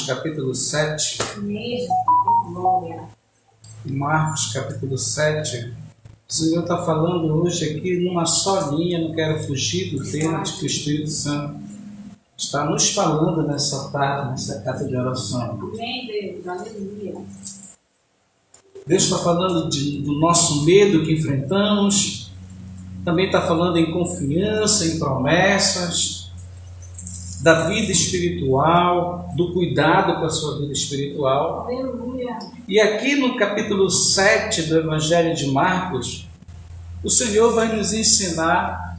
Marcos, capítulo 7. Marcos, capítulo 7. O Senhor está falando hoje aqui numa só linha, não quero fugir do tema de que o Espírito Santo está nos falando nessa tarde, nessa casa de oração. Amém, Deus. Aleluia. Deus está falando do nosso medo que enfrentamos, também está falando em confiança, em promessas, da vida espiritual, do cuidado com a sua vida espiritual. Aleluia. E aqui no capítulo 7 do Evangelho de Marcos, o Senhor vai nos ensinar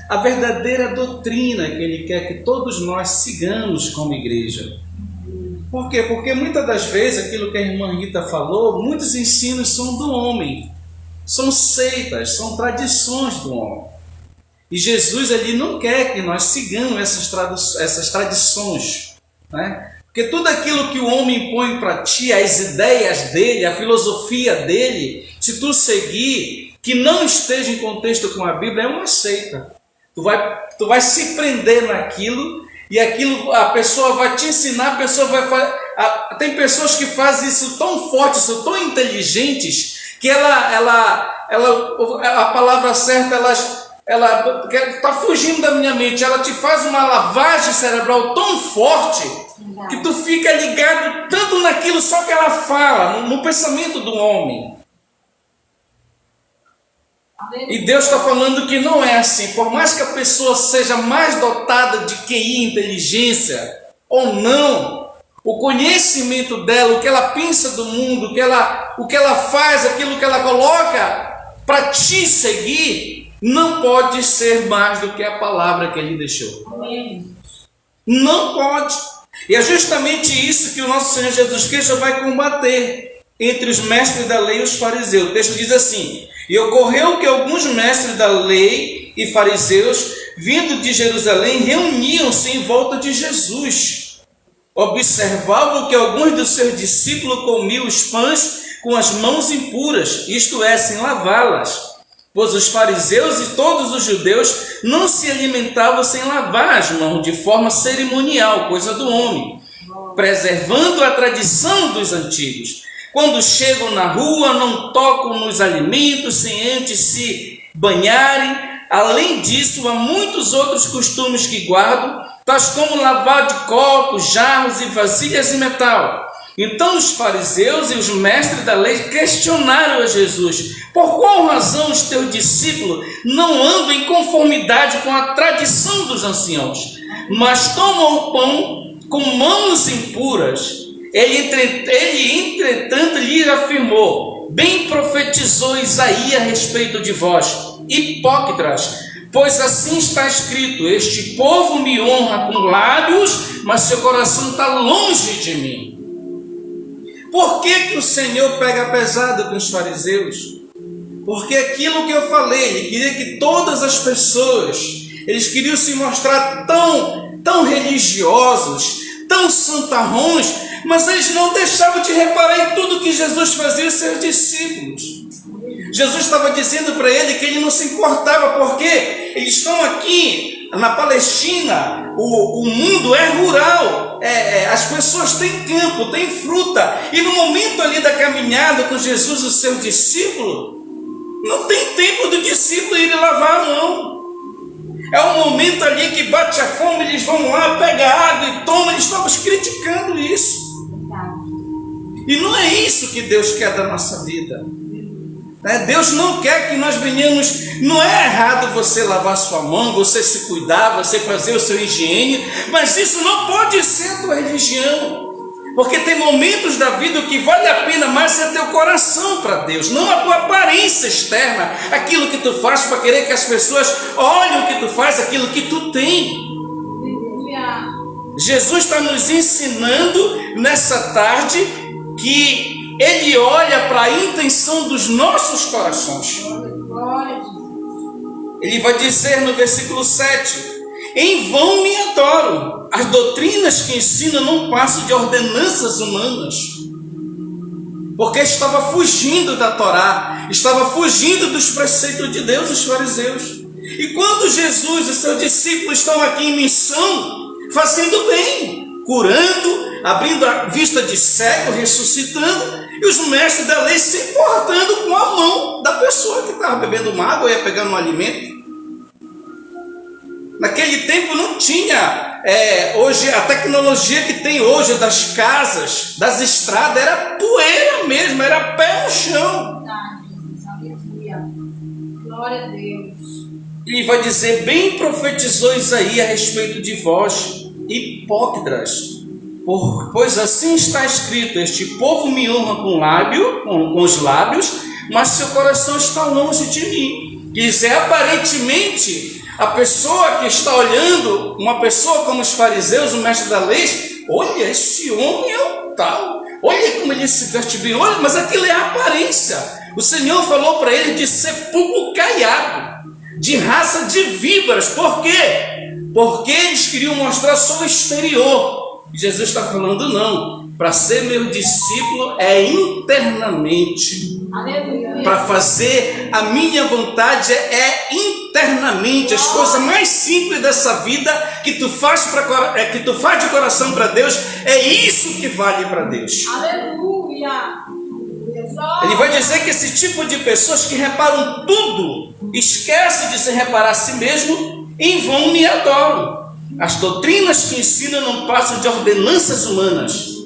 a verdadeira doutrina que Ele quer que todos nós sigamos como igreja. Por quê? Porque muitas das vezes, aquilo que a irmã Rita falou, muitos ensinos são do homem, são seitas, são tradições do homem. E Jesus ele não quer que nós sigamos essas tradições, né? Porque tudo aquilo que o homem impõe para ti, as ideias dele, a filosofia dele, se tu seguir, que não esteja em contexto com a Bíblia, é uma seita. Tu vai se prender naquilo, e aquilo a pessoa vai te ensinar, a pessoa vai fazer. Tem pessoas que fazem isso tão forte, são tão inteligentes, que a palavra certa, ela está fugindo da minha mente, ela te faz uma lavagem cerebral tão forte que tu fica ligado tanto naquilo só que ela fala, no pensamento do homem. E Deus está falando que não é assim. Por mais que a pessoa seja mais dotada de QI, inteligência ou não, o conhecimento dela, o que ela pensa do mundo, o que ela faz, aquilo que ela coloca para te seguir, não pode ser mais do que a palavra que Ele deixou. Amém. Não pode. E é justamente isso que o nosso Senhor Jesus Cristo vai combater entre os mestres da lei e os fariseus. O texto diz assim: e ocorreu que alguns mestres da lei e fariseus, vindo de Jerusalém, reuniam-se em volta de Jesus. Observavam que alguns dos seus discípulos comiam os pães com as mãos impuras, isto é, sem lavá-las. Pois os fariseus e todos os judeus não se alimentavam sem lavar as mãos, de forma cerimonial, coisa do homem, preservando a tradição dos antigos. Quando chegam na rua, não tocam nos alimentos sem antes se banharem. Além disso, há muitos outros costumes que guardam, tais como lavar de copos, jarros e vasilhas de metal. Então os fariseus e os mestres da lei questionaram a Jesus: por qual razão os teus discípulos não andam em conformidade com a tradição dos anciãos, mas tomam o pão com mãos impuras? Ele, entretanto, lhe afirmou: bem profetizou Isaías a respeito de vós, hipócritas, pois assim está escrito: este povo me honra com lábios, mas seu coração está longe de mim. Por que o Senhor pega pesado com os fariseus? Porque aquilo que eu falei, Ele queria que todas as pessoas, eles queriam se mostrar tão religiosos, tão santarrões, mas eles não deixavam de reparar em tudo que Jesus fazia aos seus discípulos. Jesus estava dizendo para ele que ele não se importava, porque eles estão aqui na Palestina, o mundo é rural, as pessoas têm campo, têm fruta, e no momento ali da caminhada com Jesus, o seu discípulo, não tem tempo do discípulo ir lavar a mão. É um momento ali que bate a fome, eles vão lá, pegam água e tomam. Eles estavam criticando isso. E não é isso que Deus quer da nossa vida. Deus não quer que nós venhamos. Não é errado você lavar sua mão, você se cuidar, você fazer o seu higiene, mas isso não pode ser a tua religião. Porque tem momentos da vida que vale a pena mais ser teu coração para Deus, não a tua aparência externa, aquilo que tu faz para querer que as pessoas olhem o que tu faz, aquilo que tu tem. Jesus está nos ensinando nessa tarde que Ele olha para a intenção dos nossos corações. Ele vai dizer no versículo 7: em vão me adoram. As doutrinas que ensinam não passam de ordenanças humanas. Porque estava fugindo da Torá, estava fugindo dos preceitos de Deus, os fariseus. E quando Jesus e seus discípulos estão aqui em missão, fazendo bem, curando, abrindo a vista de cego, ressuscitando, e os mestres da lei se importando com a mão da pessoa que estava bebendo uma água ou ia pegando um alimento. Naquele tempo não tinha, hoje a tecnologia que tem hoje das casas, das estradas, era poeira mesmo, era pé no chão. Aleluia. Glória a Deus. Ele vai dizer, bem profetizou Isaías a respeito de vós, hipócritas, pois assim está escrito, este povo me honra com os lábios, mas seu coração está longe de mim. Quer dizer, aparentemente, a pessoa que está olhando, uma pessoa como os fariseus, o mestre da lei, olha, esse homem é o tal, olha como ele se veste bem, olha, mas aquilo é a aparência. O Senhor falou para ele de sepulcro caiado, de raça de víboras. Por quê? Porque eles queriam mostrar só o exterior. E Jesus está falando, não, para ser meu discípulo é internamente. Aleluia. Para fazer a minha vontade é internamente. As coisas mais simples dessa vida que tu faz de coração para Deus, é isso que vale para Deus. Aleluia. Ele vai dizer que esse tipo de pessoas que reparam tudo, esquece de se reparar a si mesmo, em vão me adoram. As doutrinas que ensinam não passam de ordenanças humanas.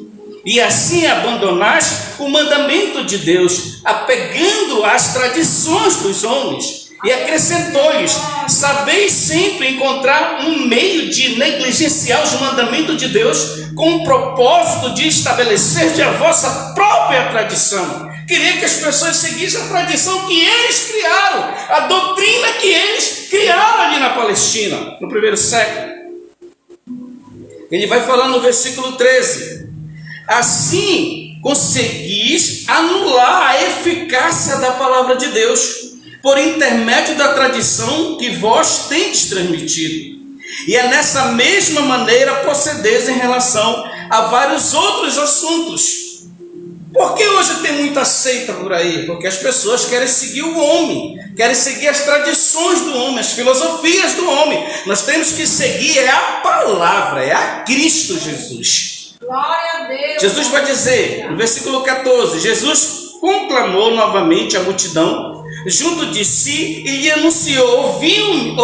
E assim abandonaste o mandamento de Deus, apegando às tradições dos homens. E acrescentou-lhes, sabeis sempre encontrar um meio de negligenciar os mandamentos de Deus, com o propósito de estabelecer a vossa própria tradição. Queria que as pessoas seguissem a tradição que eles criaram, a doutrina que eles criaram ali na Palestina, no primeiro século. Ele vai falar no versículo 13, assim conseguis anular a eficácia da palavra de Deus, por intermédio da tradição que vós tendes transmitido. E é nessa mesma maneira procedeis em relação a vários outros assuntos. Por que hoje tem muita seita por aí? Porque as pessoas querem seguir o homem, querem seguir as tradições do homem, as filosofias do homem. Nós temos que seguir a palavra, é a Cristo Jesus. Glória a Deus. Jesus vai dizer, no versículo 14, Jesus conclamou novamente a multidão junto de si e lhe anunciou, ouvi-me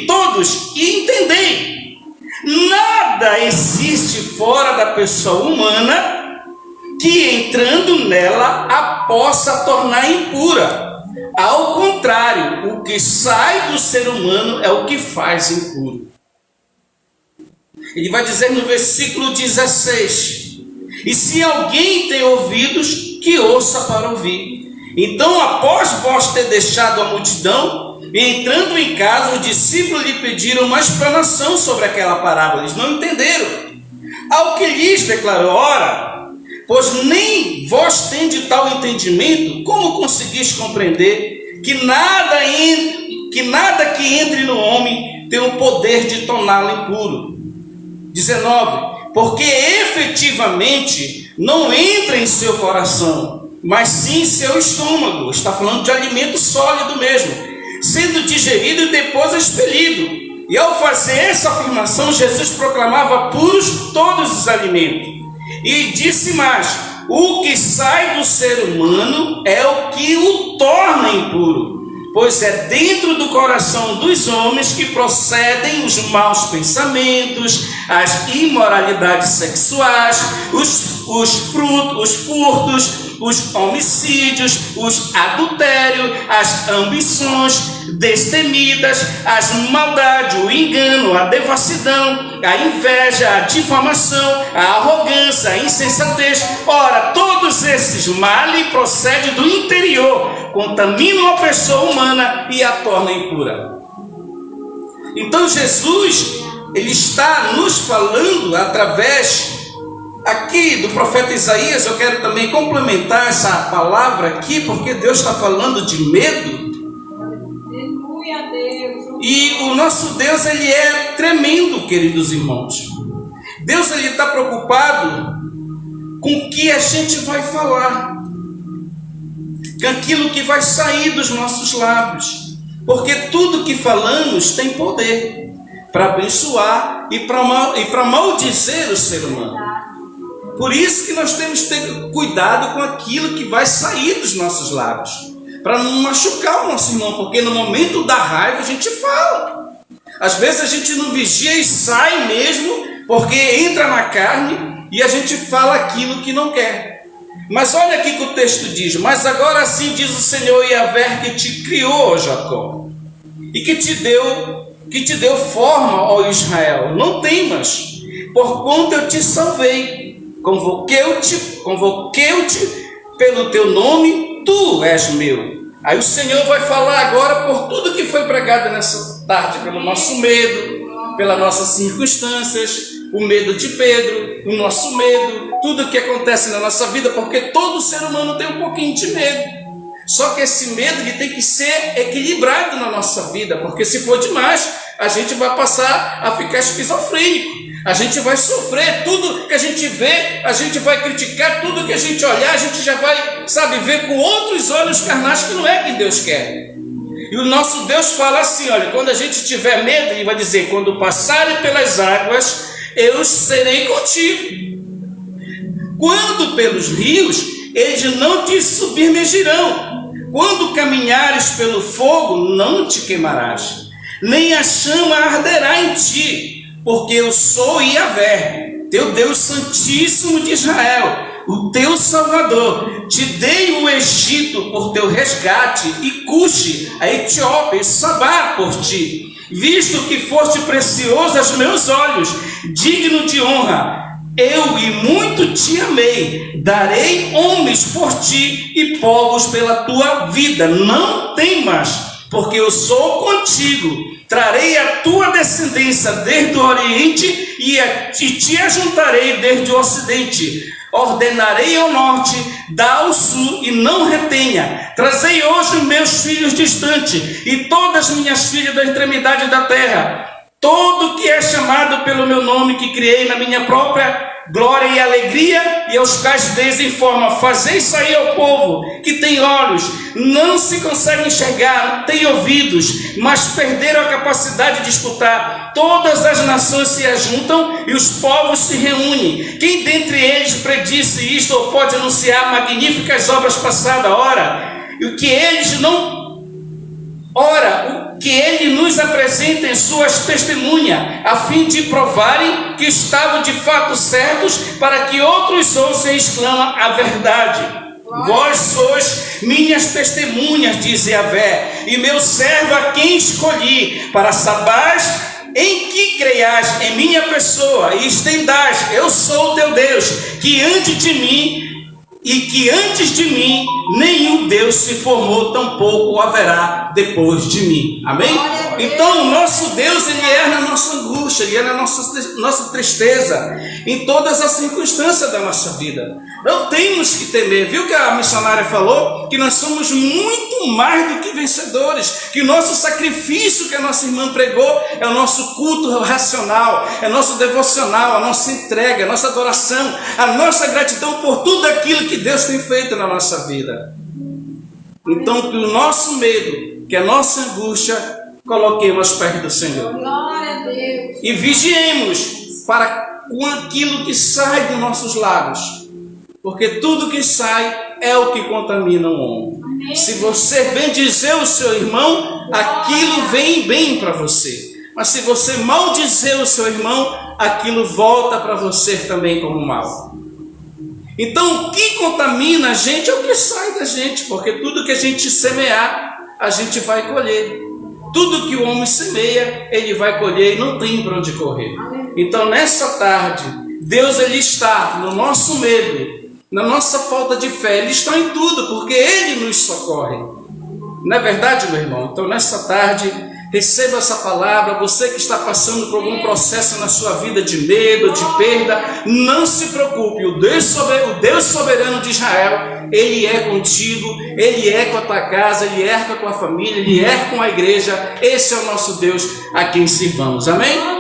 todos e entendei. Nada existe fora da pessoa humana que entrando nela a possa tornar impura. Ao contrário, o que sai do ser humano é o que faz impuro. Ele vai dizer no versículo 16, e se alguém tem ouvidos, que ouça para ouvir. Então, após vós ter deixado a multidão, entrando em casa, os discípulos lhe pediram uma explanação sobre aquela parábola. Eles não entenderam. Ao que lhes declarou, ora, pois nem vós tendes tal entendimento, como conseguis compreender que nada que entre no homem tem o poder de torná-lo impuro? 19. Porque efetivamente não entra em seu coração, mas sim em seu estômago. Está falando de alimento sólido mesmo, sendo digerido e depois expelido. E ao fazer essa afirmação, Jesus proclamava puros todos os alimentos. E disse mais, o que sai do ser humano é o que o torna impuro, pois é dentro do coração dos homens que procedem os maus pensamentos, as imoralidades sexuais, os furtos, os homicídios, os adultérios, as ambições destemidas, as maldades, o engano, a devassidão, a inveja, a difamação, a arrogância, a insensatez. Ora, todos esses males procedem do interior, contaminam a pessoa humana e a tornam impura. Então Jesus, ele está nos falando através aqui do profeta Isaías. Eu quero também complementar essa palavra aqui, porque Deus está falando de medo. Aleluia a Deus. E o nosso Deus, ele é tremendo, queridos irmãos. Deus, ele está preocupado com o que a gente vai falar, com aquilo que vai sair dos nossos lábios, porque tudo que falamos tem poder. para abençoar e para maldizer o ser humano. Por isso que nós temos que ter cuidado com aquilo que vai sair dos nossos lábios, para não machucar o nosso irmão, porque no momento da raiva a gente fala. Às vezes a gente não vigia e sai mesmo, porque entra na carne e a gente fala aquilo que não quer. Mas olha aqui que o texto diz: mas agora sim diz o Senhor Yahvé, que te criou, ó Jacó, e que te deu forma, ó Israel. Não temas, porquanto eu te salvei, convoquei-te pelo teu nome, tu és meu. Aí o Senhor vai falar agora por tudo que foi pregado nessa tarde, pelo nosso medo, pelas nossas circunstâncias, o medo de Pedro, o nosso medo, tudo que acontece na nossa vida, porque todo ser humano tem um pouquinho de medo. Só que esse medo ele tem que ser equilibrado na nossa vida, porque se for demais, a gente vai passar a ficar esquizofrênico. A gente vai sofrer, tudo que a gente vê, a gente vai criticar, tudo que a gente olhar, a gente já vai, ver com outros olhos carnais, que não é que Deus quer. E o nosso Deus fala assim, olha, quando a gente tiver medo, Ele vai dizer: quando passarem pelas águas, eu serei contigo. Quando pelos rios, eles não te submergirão. Quando caminhares pelo fogo, não te queimarás, nem a chama arderá em ti. Porque eu sou Yahvé, teu Deus Santíssimo de Israel, o teu Salvador. Te dei o Egito por teu resgate, e Cuxi, a Etiópia, e Sabá por ti, visto que foste precioso aos meus olhos, digno de honra. Eu e muito te amei, darei homens por ti e povos pela tua vida. Não temas, porque eu sou contigo. Trarei a tua descendência desde o Oriente e te ajuntarei desde o Ocidente. Ordenarei ao norte, dá ao sul e não retenha. Trazei hoje meus filhos distantes e todas minhas filhas da extremidade da terra. Todo que é chamado pelo meu nome, que criei na minha própria glória e alegria, e aos quais desinforma, fazei sair ao povo que tem olhos, não se consegue enxergar, não tem ouvidos, mas perderam a capacidade de escutar. Todas as nações se ajuntam e os povos se reúnem. Quem dentre eles predisse isto ou pode anunciar magníficas obras passadas? Ora, o que ele nos apresenta em suas testemunhas, a fim de provarem que estavam de fato certos, para que outros ouçam e exclamam a verdade. Vós sois minhas testemunhas, diz Yahvé, e meu servo a quem escolhi, para saberes em que creias em minha pessoa, e estendais: eu sou o teu Deus, que antes de mim nenhum Deus se formou, tampouco haverá depois de mim. Amém? Então o nosso Deus, Ele é na nossa angústia, Ele é na nossa tristeza, em todas as circunstâncias da nossa vida. Não temos que temer. Viu que a missionária falou? Que nós somos muito mais do que vencedores, que o nosso sacrifício que a nossa irmã pregou é o nosso culto racional, é o nosso devocional, a nossa entrega, a nossa adoração, a nossa gratidão por tudo aquilo que Deus tem feito na nossa vida. Então que o nosso medo, que a nossa angústia, coloquemos perto do Senhor. Glória a Deus. E vigiemos com aquilo que sai dos nossos lábios. Porque tudo que sai é o que contamina o homem. Amém. Se você bendizer o seu irmão, aquilo vem bem para você. Mas se você maldizer o seu irmão, aquilo volta para você também como mal. Então o que contamina a gente é o que sai da gente. Porque tudo que a gente semear, a gente vai colher. Tudo que o homem semeia, ele vai colher e não tem para onde correr. Então nessa tarde, Deus ele está no nosso medo, na nossa falta de fé. Ele está em tudo, porque Ele nos socorre. Não é verdade, meu irmão? Então nessa tarde, receba essa palavra. Você que está passando por algum processo na sua vida de medo, de perda, não se preocupe. O Deus soberano de Israel, Ele é contigo, Ele é com a tua casa, Ele é com a tua família, Ele é com a igreja. Esse é o nosso Deus a quem sirvamos. Amém?